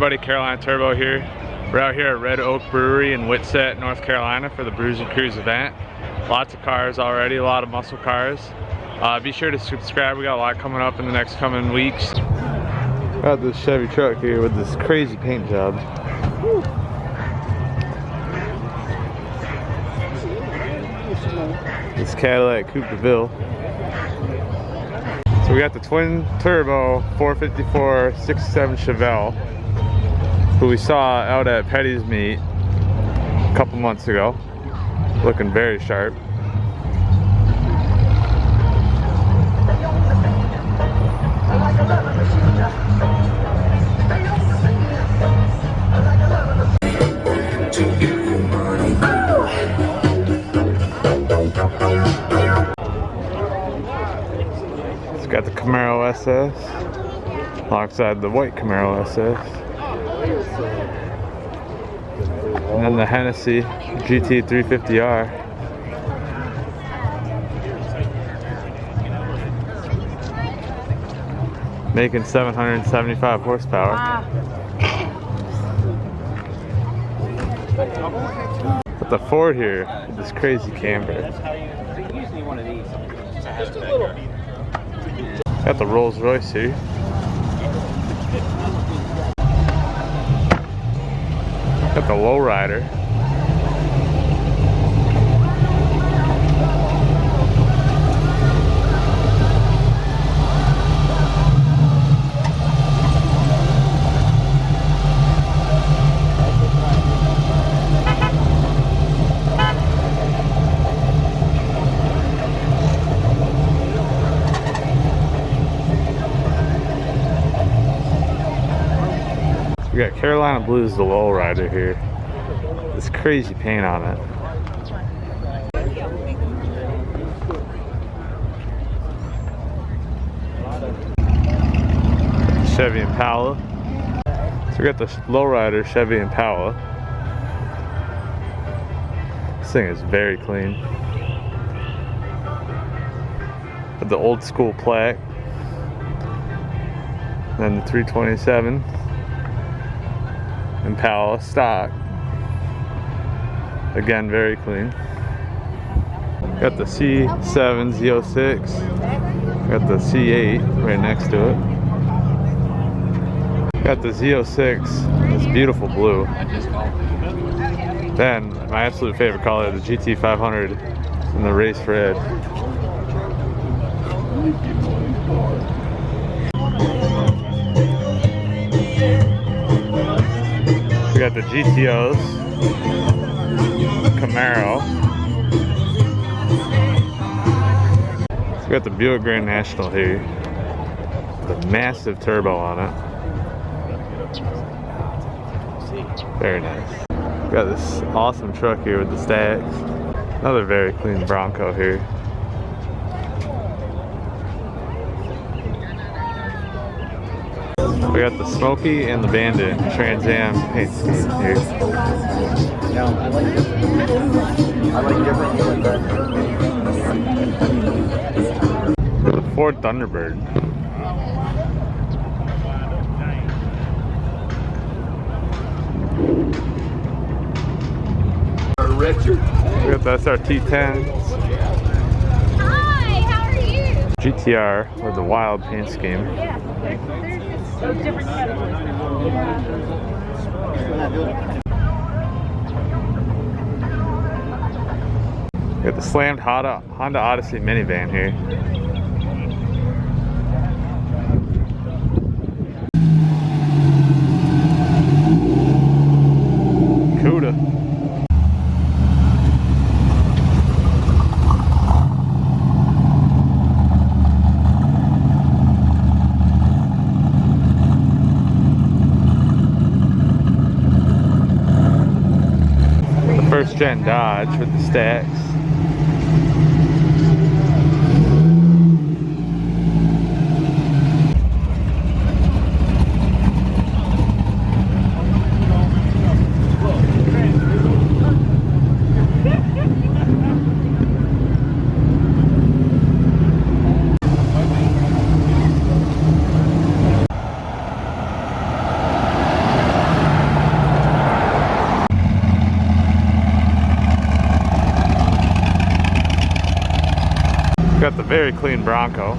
everybody, Carolina Turbo here. We're out here at Red Oak Brewery in Whitsett, North Carolina for the Brews and Cruise event. Lots of cars already, a lot of muscle cars. Be sure to subscribe, we got a lot coming up in the next coming weeks. Got this Chevy truck here with this crazy paint job. Woo. This Cadillac Coupe de Ville. So we got the twin turbo 454 67 Chevelle, who we saw out at Petty's meet a couple months ago, looking very sharp. Got the Camaro SS alongside the white Camaro SS, and then the Hennessy GT 350R. Making 775 horsepower. But the Ford here, this crazy camber. Got the Rolls Royce here. Got the Lowrider. We got Carolina Blues, the Lowrider here. This crazy paint on it. Chevy Impala. So we got the Lowrider Chevy Impala. This thing is very clean. With the old school plaque. Then the 327. Impala stock. Again, very clean. Got the C7 Z06. Got the C8 right next to it. Got the Z06, this beautiful blue. Then my absolute favorite color, the GT500 in the race red. We got the GTOs, Camaro. So we got the Buick Grand National here, the massive turbo on it. Very nice. We got this awesome truck here with the stacks. Another very clean Bronco here. We got the Smoky and the Bandit Trans Am paint scheme here. The Ford Thunderbird. Richard. We got the SRT10s. Hi, how are you? GTR with the wild paint scheme. Yeah, they're different categories. We got the slammed Honda Odyssey minivan here. Cuda. First gen Dodge with the stacks. Got the very clean Bronco.